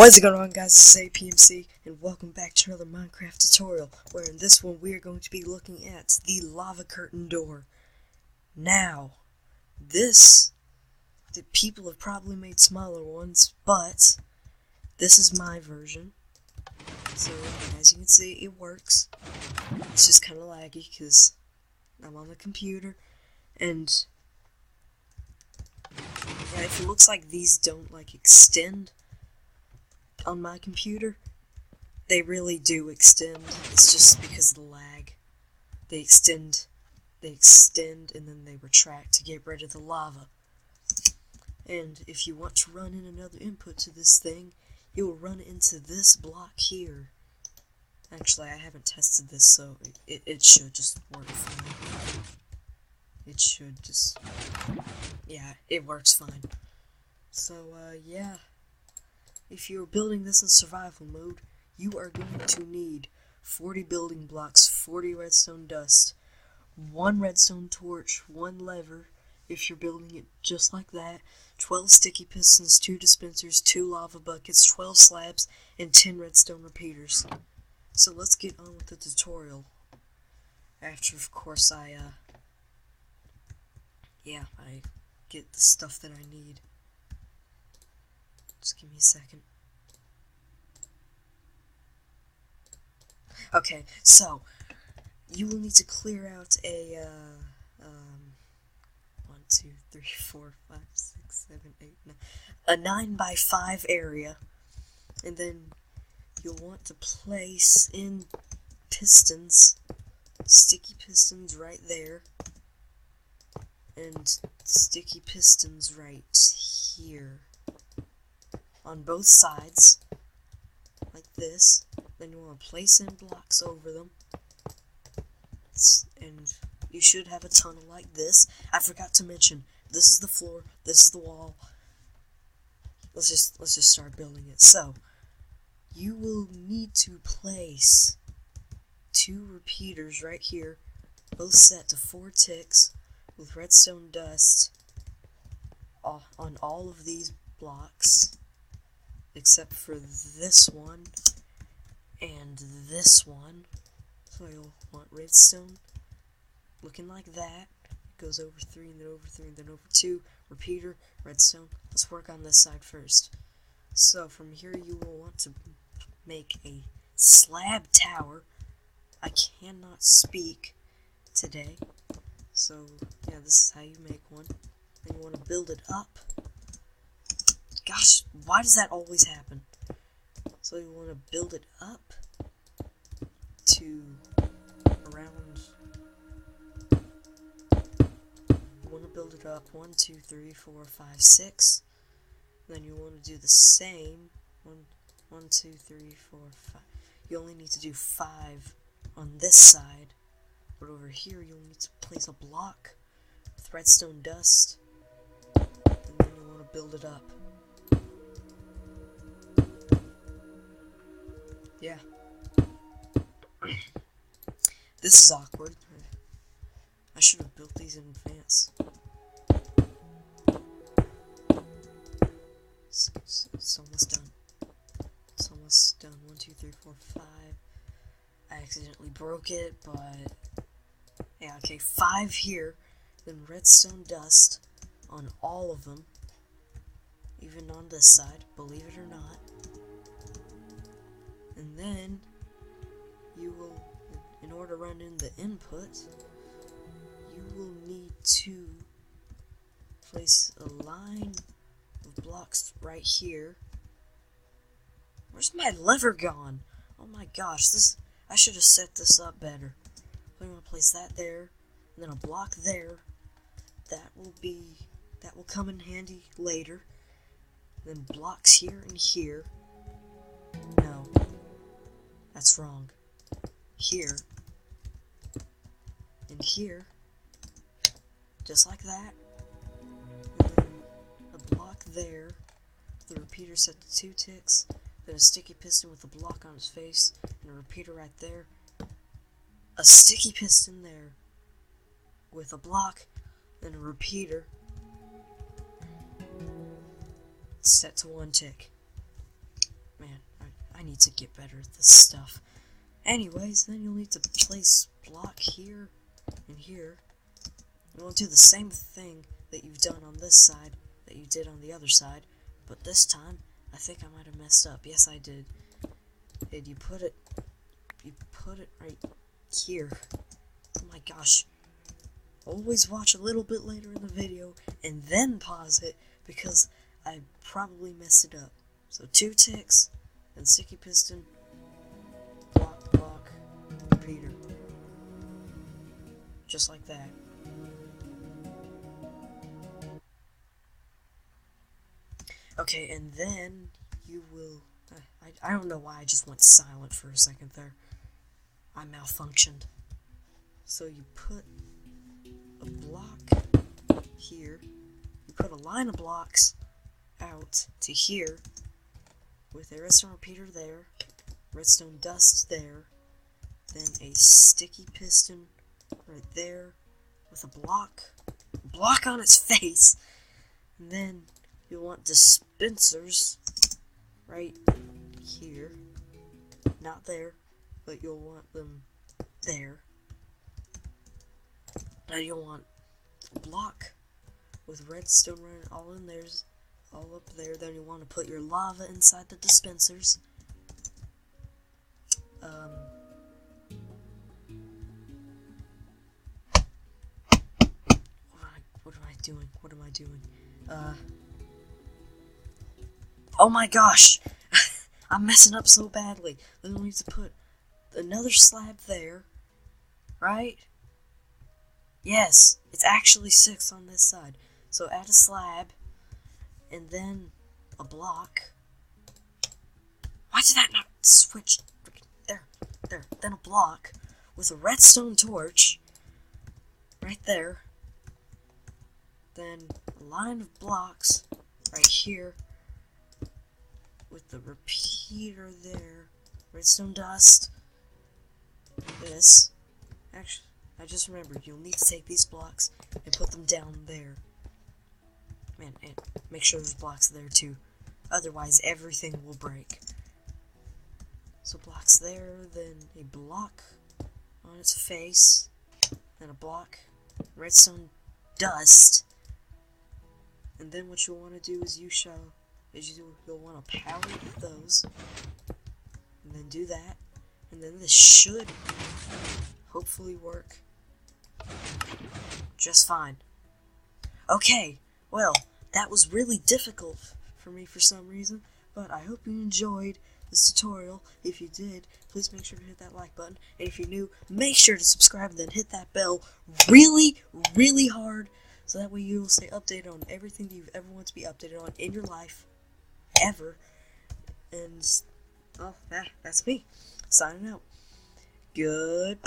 What is going on, guys? This is APMC, and welcome back to another Minecraft tutorial, where in this one we are going to be looking at the lava curtain door. Now, the people have probably made smaller ones, but this is my version. So, as you can see, it works. It's just kind of laggy, because I'm on the computer, and yeah, if it looks like these don't, extend on my computer, they really do extend. It's just because of the lag. They extend, and then they retract to get rid of the lava. And if you want to run in another input to this thing, you will run into this block here. Actually, I haven't tested this, so it should just work fine. It should just... yeah, it works fine. So, yeah. If you're building this in survival mode, you are going to need 40 building blocks, 40 redstone dust, 1 redstone torch, 1 lever, if you're building it just like that, 12 sticky pistons, 2 dispensers, 2 lava buckets, 12 slabs, and 10 redstone repeaters. So let's get on with the tutorial. After, of course, I get the stuff that I need. Just give me a second. Okay, so you will need to clear out a 1, 2, 3, 4, 5, 6, 7, 8, 9, a 9x5 area, and then you'll want to place in pistons, sticky pistons right there, and sticky pistons right here, on both sides, like this. Then you want to place in blocks over them, and you should have a tunnel like this. I forgot to mention, this is the floor, this is the wall. Let's just start building it. So, you will need to place 2 repeaters right here, both set to 4 ticks, with redstone dust on all of these blocks, except for this one and this one. So you'll want redstone looking like that. It goes over 3 and then over 3 and then over 2. Repeater, redstone. Let's work on this side first. So from here you will want to make a slab tower. I cannot speak today. So yeah, this is how you make one. Then you want to build it up. Gosh, why does that always happen? So you want to build it up to around, you want to build it up 1, 2, 3, 4, 5, 6. Then you want to do the same, 1, 2, 3, 4, 5. You only need to do 5 on this side, but over here you'll need to place a block with redstone dust, and then you want to build it up. Yeah. This is awkward. I should have built these in advance. It's almost done. It's almost done. 1, 2, 3, 4, 5. I accidentally broke it, but yeah, okay, 5 here. Then redstone dust on all of them, even on this side, believe it or not. And then you will, in order to run in the input, you will need to place a line of blocks right here. Where's my lever gone? Oh my gosh, I should have set this up better. So I'm going to place that there, and then a block there. That will come in handy later. Then blocks here and here. No, that's wrong. Here, and here, just like that, and then a block there, the repeater set to 2 ticks, then a sticky piston with a block on its face, and a repeater right there, a sticky piston there, with a block, then a repeater, set to 1 tick. I need to get better at this stuff. Anyways, then you'll need to place block here and here. And we'll do the same thing that you've done on this side that you did on the other side, but this time I think I might have messed up. Yes, I did. And you put it right here. Oh my gosh. Always watch a little bit later in the video and then pause it because I probably messed it up. So 2 ticks and sticky piston, block, repeater. Just like that. Okay, and then you will... I don't know why I just went silent for a second there. I malfunctioned. So you put a block here. You put a line of blocks out to here with a redstone repeater there, redstone dust there, then a sticky piston right there with a block on its face, and then you'll want dispensers right here, not there, but you'll want them there. And you'll want a block with redstone running all in there, all up there. Then you want to put your lava inside the dispensers. What am I doing? Oh my gosh! I'm messing up so badly. Then we need to put another slab there, right? Yes, it's actually 6 on this side. So add a slab, and then a block. Why did that not switch? There. Then a block with a redstone torch right there. Then a line of blocks right here with the repeater there. Redstone dust. This. Actually, I just remembered, you'll need to take these blocks and put them down there. Man, and make sure there's blocks there too. Otherwise, everything will break. So blocks there, then a block on its face, then a block, redstone dust, and then what you'll want to do is you'll want to power those, and then do that, and then this should hopefully work just fine. Okay, well, that was really difficult for me for some reason, but I hope you enjoyed this tutorial. If you did, please make sure to hit that like button, and if you're new, make sure to subscribe and then hit that bell really hard, so that way you will stay updated on everything that you've ever wanted to be updated on in your life, ever. And, well, that's me, signing out. Goodbye!